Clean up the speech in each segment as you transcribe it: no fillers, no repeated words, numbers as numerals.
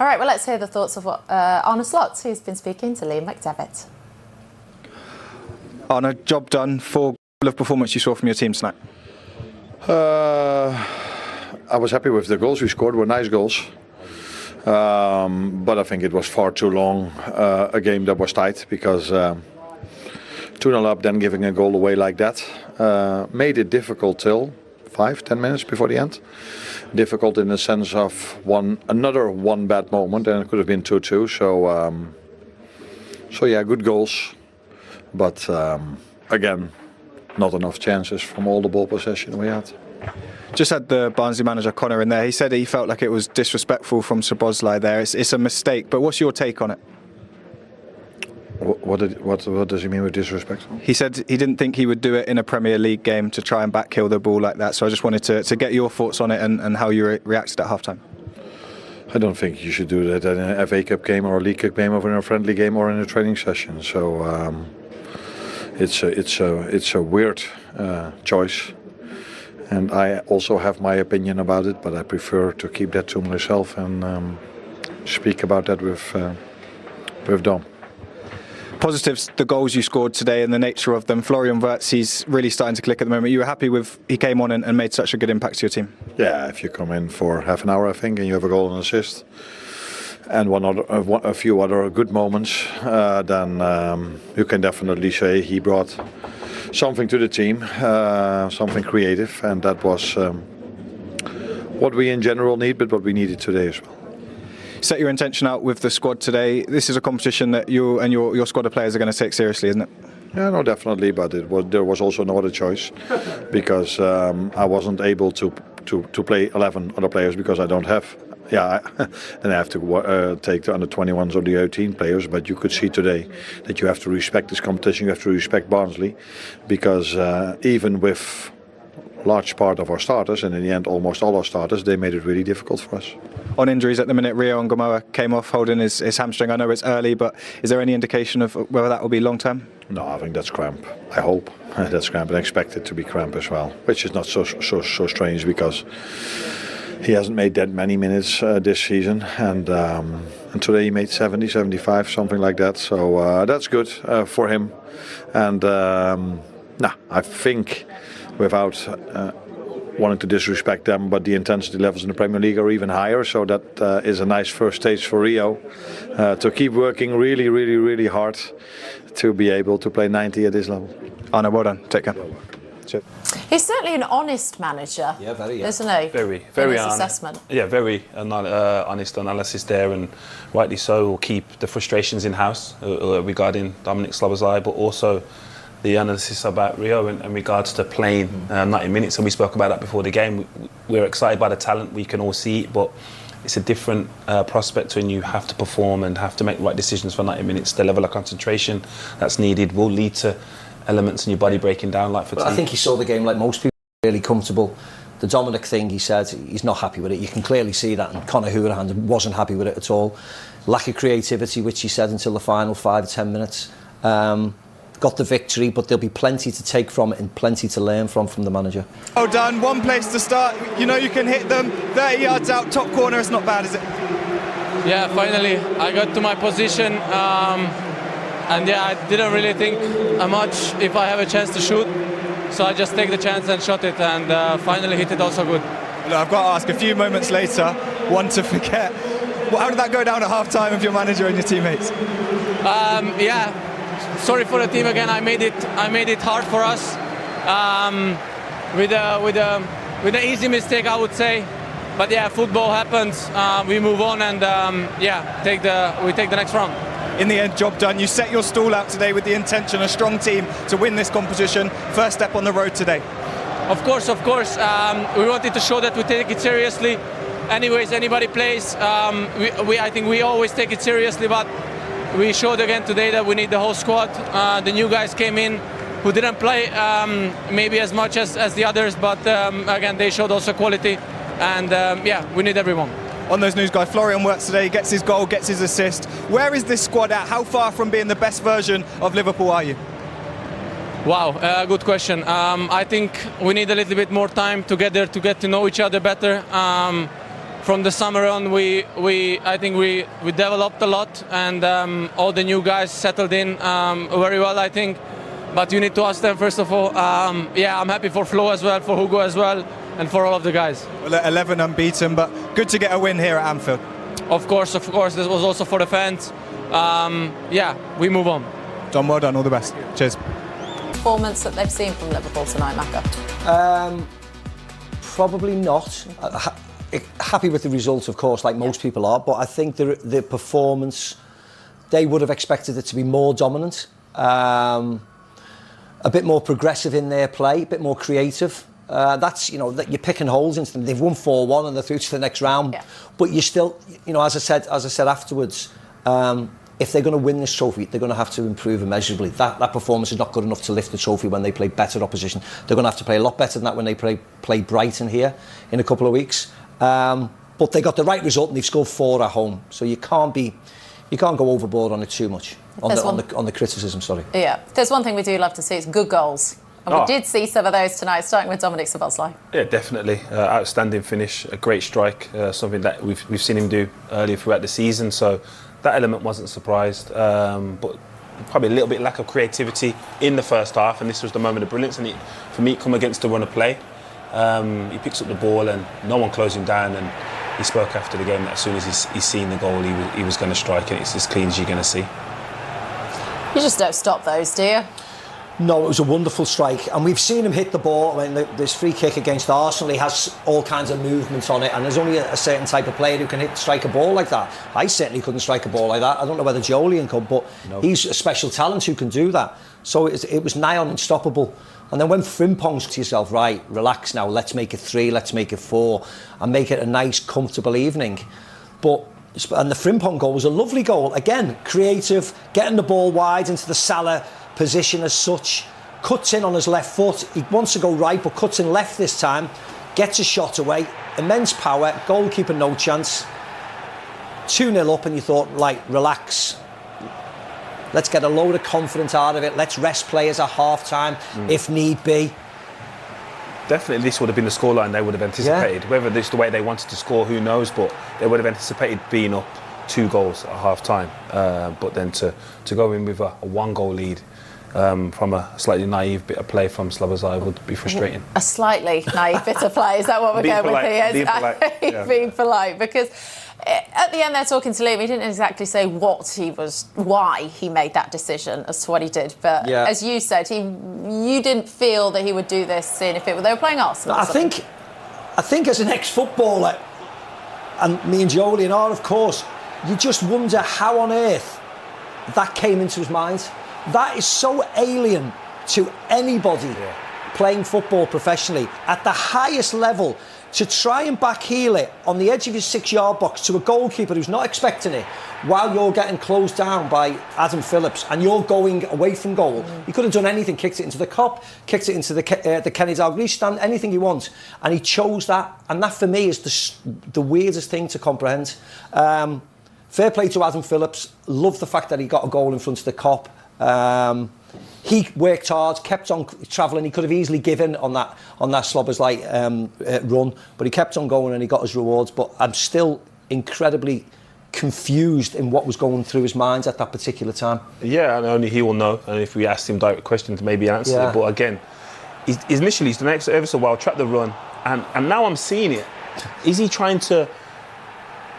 All right, well, let's hear the thoughts of what Arne, who's been speaking to Liam McDevitt. Arne, job done. For the performance you saw from your team tonight. I was happy with the goals we scored. Were nice goals, but I think it was far too long a game that was tight, because 2-0 up, then giving a goal away like that made it difficult till 5-10 minutes before the end. Difficult in the sense of another one bad moment, and it could have been 2-2. So yeah, good goals, but again, not enough chances from all the ball possession we had. Just had the Barnsley manager Connor in there. He said he felt like it was disrespectful from Szoboszlai there. It's a mistake, but what's your take on it? What does he mean with disrespectful? He said he didn't think he would do it in a Premier League game to try and backkill the ball like that. So I just wanted to get your thoughts on it and how you reacted at half-time. I don't think you should do that in an FA Cup game or a League Cup game, or in a friendly game, or in a training session. So it's a weird choice, and I also have my opinion about it, but I prefer to keep that to myself and speak about that with Dom. Positives, the goals you scored today and the nature of them. Florian Wirtz, he's really starting to click at the moment. You were happy with he came on and made such a good impact to your team? Yeah, if you come in for half an hour, I think, and you have a goal and assist, and a few other good moments, then you can definitely say he brought something to the team, something creative, and that was what we in general need, but what we needed today as well. Set your intention out with the squad today. This is a competition that you and your squad of players are going to take seriously, isn't it? Yeah, no, definitely, but there was also no other choice, because I wasn't able to play 11 other players because I don't have. Yeah, then I have to take the under 21s or the 18 players. But you could see today that you have to respect this competition. You have to respect Barnsley, because even with large part of our starters, and in the end almost all our starters, they made it really difficult for us. On injuries at the minute, Rio and Gomoa came off holding his hamstring. I know it's early, but is there any indication of whether that will be long term? No, I think that's cramp. I hope that's cramp, and I expect it to be cramp as well, which is not so strange, because he hasn't made that many minutes this season, and today he made 70, 75, something like that. So that's good for him, and I think, without wanting to disrespect them, but the intensity levels in the Premier League are even higher, so that is a nice first stage for Rio to keep working really, really, really hard to be able to play 90 at this level. Arne, well done. Take care. Cheers. He's certainly an honest manager, isn't he? Very honest assessment. Yeah, very honest analysis there, and rightly so. Will keep the frustrations in house regarding Dominic Szoboszlai, but also the analysis about Rio in regards to playing 90 minutes, and we spoke about that before the game. We're excited by the talent, we can all see it, but it's a different prospect when you have to perform and have to make the right decisions for 90 minutes. The level of concentration that's needed will lead to elements in your body breaking down like fatigue. I think he saw the game like most people, really comfortable. The Dominic thing, he said he's not happy with it. You can clearly see that, and Conor Hoolahan wasn't happy with it at all. Lack of creativity, which he said until the final 5 to 10 minutes. Got the victory, but there'll be plenty to take from it and plenty to learn from the manager. Well done, one place to start. You know you can hit them, 30 yards out, top corner, it's not bad, is it? Yeah, finally I got to my position, and yeah, I didn't really think much if I have a chance to shoot, so I just take the chance and shot it, and finally hit it also good. Look, I've got to ask, a few moments later, one to forget. How did that go down at half-time with your manager and your teammates? Yeah. Sorry for the team again. I made it hard for us with an easy mistake, I would say. But yeah, football happens. We move on, and we take the next round. In the end, job done. You set your stall out today with the intention, a strong team to win this competition. First step on the road today. Of course. We wanted to show that we take it seriously. Anyways, anybody plays. I think we always take it seriously, but we showed again today that we need the whole squad. The new guys came in who didn't play maybe as much as the others, but again, they showed also quality, and we need everyone. On those news guys, Florian Wirtz today gets his goal, gets his assist. Where is this squad at? How far from being the best version of Liverpool are you? Wow, good question. I think we need a little bit more time together to get to know each other better. from the summer on, I think we developed a lot, and all the new guys settled in very well, I think. But you need to ask them first of all. Yeah, I'm happy for Flo as well, for Hugo as well, and for all of the guys. Well, 11 unbeaten, but good to get a win here at Anfield. Of course. This was also for the fans. Yeah, we move on. Done, well done. All the best. Cheers. Performance that they've seen from Liverpool tonight, Macca? Probably not. Happy with the result, of course, like most people are, but I think the performance, they would have expected it to be more dominant, a bit more progressive in their play, a bit more creative. That's, you know, that you're picking holes into them. They've won 4-1 and they're through to the next round. Yeah. But you still, you know, as I said afterwards, if they're going to win this trophy, they're going to have to improve immeasurably. That performance is not good enough to lift the trophy when they play better opposition. They're going to have to play a lot better than that when they play Brighton here in a couple of weeks. But they got the right result and they've scored 4 at home. So you can't go overboard on it too much. On the criticism, sorry. Yeah, there's one thing we do love to see, it's good goals. And we did see some of those tonight, starting with Dominic Szoboszlai. Yeah, definitely. Outstanding finish, a great strike, something that we've seen him do earlier throughout the season. So that element wasn't surprised. But probably a little bit lack of creativity in the first half, and this was the moment of brilliance. And for me, it come against the run of play. He picks up the ball and no one closed him down, and he spoke after the game that as soon as he's seen the goal, he was going to strike, and it's as clean as you're going to see. You just don't stop those, do you? No, it was a wonderful strike, and we've seen him hit the ball. I mean, this free kick against Arsenal, he has all kinds of movements on it, and there's only a certain type of player who can strike a ball like that. I certainly couldn't strike a ball like that. I don't know whether Joleon could, but he's a special talent who can do that. So it was nigh on unstoppable. And then when Frimpong's to yourself, right, relax now, let's make it 3, let's make it 4, and make it a nice, comfortable evening. And the Frimpong goal was a lovely goal. Again, creative, getting the ball wide into the Salah position as such, cuts in on his left foot. He wants to go right, but cuts in left this time, gets a shot away, immense power, goalkeeper no chance. 2-0 up, and you thought, like, relax. Let's get a load of confidence out of it. Let's rest players at half-time, if need be. Definitely, this would have been the scoreline they would have anticipated. Yeah. Whether this is the way they wanted to score, who knows, but they would have anticipated being up 2 goals at half-time. But then to go in with a 1-goal lead from a slightly naive bit of play from Szoboszlai would be frustrating. A slightly naive bit of play, is that what we're going with here? Being polite. Yeah. Being polite, because at the end they're talking to Liam, he didn't exactly say why he made that decision as to what he did, but as you said, you didn't feel that he would do this if they were playing Arsenal. I think as an ex-footballer, and me and Joleon are, of course, you just wonder how on earth that came into his mind. That is so alien to anybody playing football professionally at the highest level, to try and backheel it on the edge of your 6-yard box to a goalkeeper who's not expecting it while you're getting closed down by Adam Phillips and you're going away from goal. He could have done anything, kicked it into the Kop, kicked it into the Kenny Dalglish stand, anything he wants, and he chose that. And that for me is the weirdest thing to comprehend. Fair play to Adam Phillips. Love the fact that he got a goal in front of the Kop. He worked hard, kept on travelling. He could have easily given on that Szoboszlai run, but he kept on going and he got his rewards. But I'm still incredibly confused in what was going through his mind at that particular time. Yeah, and only he will know. And if we asked him direct questions, maybe he answered it. But again, he's done ever so well, trapped the run, and now I'm seeing it. Is he trying to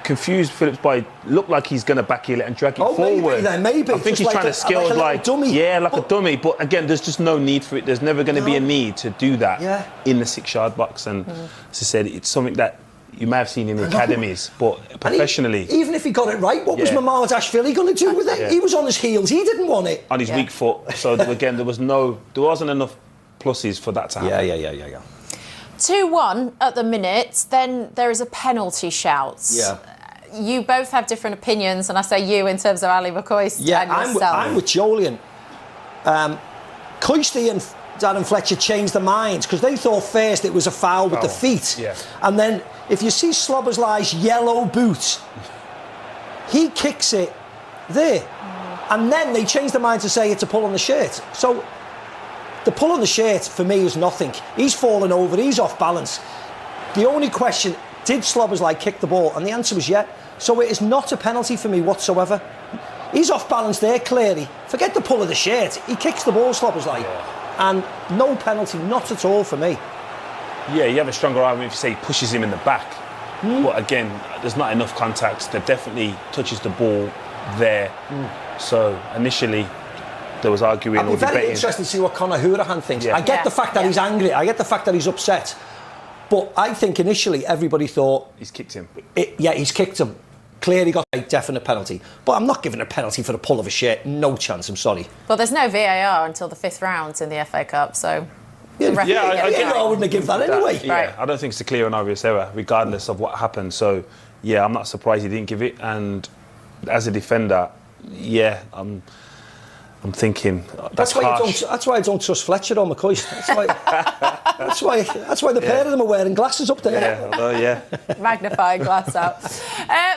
confused Phillips by look like he's going to backheel it and drag it forward? Maybe. I think he's trying to skill like a dummy. Yeah, like a dummy. But again, there's just no need for it. There's never going to be a need to do that in the 6-yard box. And as I said, it's something that you may have seen in the academies, but professionally. Even if he got it right, what was Mamardashvili going to do with it? He was on his heels. He didn't want it. On his weak foot. So again, there wasn't enough pluses for that to happen. Yeah. 2-1 at the minute, then there is a penalty shout. Yeah. You both have different opinions, and I say you in terms of Ali McCoist and yourself. I'm with Joleon. Coisty and Darren Fletcher changed their minds because they thought first it was a foul with the feet. Yeah. And then if you see Szoboszlai's yellow boot, he kicks it there. And then they changed their mind to say it's a pull on the shirt. So the pull on the shirt for me is nothing. He's fallen over, he's off balance. The only question, did Szoboszlai kick the ball? And the answer was yeah. So it is not a penalty for me whatsoever. He's off balance there, clearly. Forget the pull of the shirt. He kicks the ball, Szoboszlai. And no penalty, not at all for me. Yeah, you have a stronger argument if you say he pushes him in the back. But again, there's not enough contact. There definitely touches the ball there. So initially, there was arguing or debating. It'll be very interesting to see what Conor Hourihane thinks. Yeah. I get the fact that he's angry. I get the fact that he's upset. But I think initially everybody thought... He's kicked him. He's kicked him. Clearly got a definite penalty. But I'm not giving a penalty for the pull of a shirt. No chance, I'm sorry. Well, there's no VAR until the 5th round in the FA Cup, so... I wouldn't have given that anyway. Yeah, right. I don't think it's a clear and obvious error, regardless of what happened. So, yeah, I'm not surprised he didn't give it. And as a defender, yeah, I'm thinking that's harsh. That's why I don't trust Fletcher or McCoy. That's why the pair of them are wearing glasses up there. Yeah, magnifying glass out.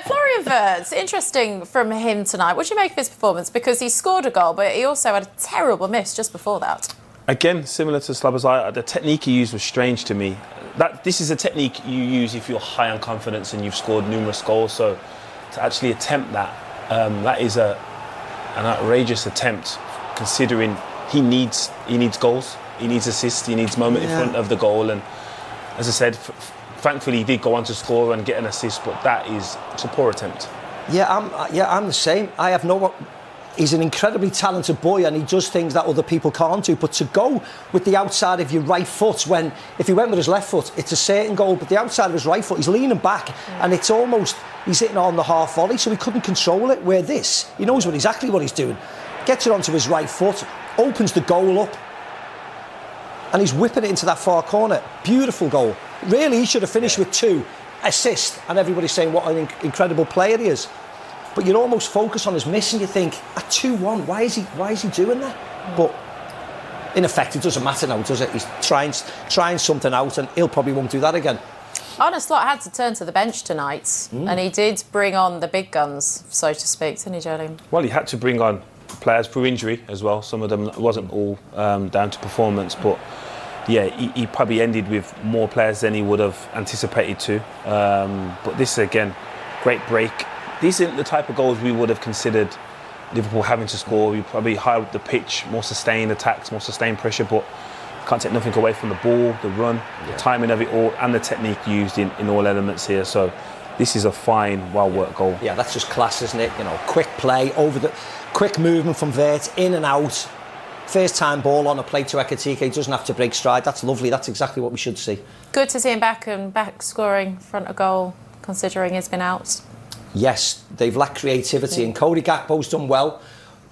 Florian Wirtz, interesting from him tonight. What do you make of his performance? Because he scored a goal, but he also had a terrible miss just before that. Again, similar to Szoboszlai, the technique he used was strange to me. This is a technique you use if you're high on confidence and you've scored numerous goals. So to actually attempt that, that is an outrageous attempt, considering he needs goals, he needs assists, he needs moment in front of the goal. And as I said, thankfully he did go on to score and get an assist, but it's a poor attempt. I'm the same. I have no. He's an incredibly talented boy and he does things that other people can't do. But to go with the outside of your right foot, when if he went with his left foot, it's a certain goal. But the outside of his right foot, he's leaning back and it's almost, he's hitting on the half volley, so he couldn't control it. Where this, he knows exactly what he's doing. Gets it onto his right foot, opens the goal up, and he's whipping it into that far corner. Beautiful goal. Really, he should have finished with 2 assists, and everybody's saying what an incredible player he is. But you're almost focused on his miss and you think, at 2-1, why is he doing that? But in effect, it doesn't matter now, does it? He's trying something out and he'll probably won't do that again. Arne had to turn to the bench tonight and he did bring on the big guns, so to speak, didn't he, Jolene? Well, he had to bring on players through injury as well. Some of them wasn't all down to performance, but yeah, he probably ended with more players than he would have anticipated to. But this, again, great break. These aren't the type of goals we would have considered Liverpool having to score. We probably higher up the pitch, more sustained attacks, more sustained pressure, but can't take nothing away from the ball, the run, the timing of it all, and the technique used in all elements here. So this is a fine, well-worked goal. Yeah, that's just class, isn't it? You know, quick play, quick movement from Wirtz, in and out. First time ball on a play to Ekitike, he doesn't have to break stride. That's lovely, that's exactly what we should see. Good to see him back scoring front of goal, considering he's been out. Yes, they've lacked creativity and Cody Gakpo's done well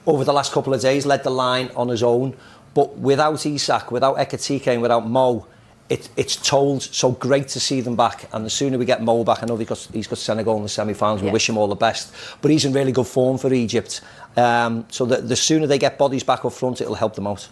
over the last couple of days, led the line on his own, but without Isak, without Ekitike and without Mo, it's told. So great to see them back, and the sooner we get Mo back, I know he's got Senegal in the semi-finals, we wish him all the best, but he's in really good form for Egypt, so the sooner they get bodies back up front, it'll help them out.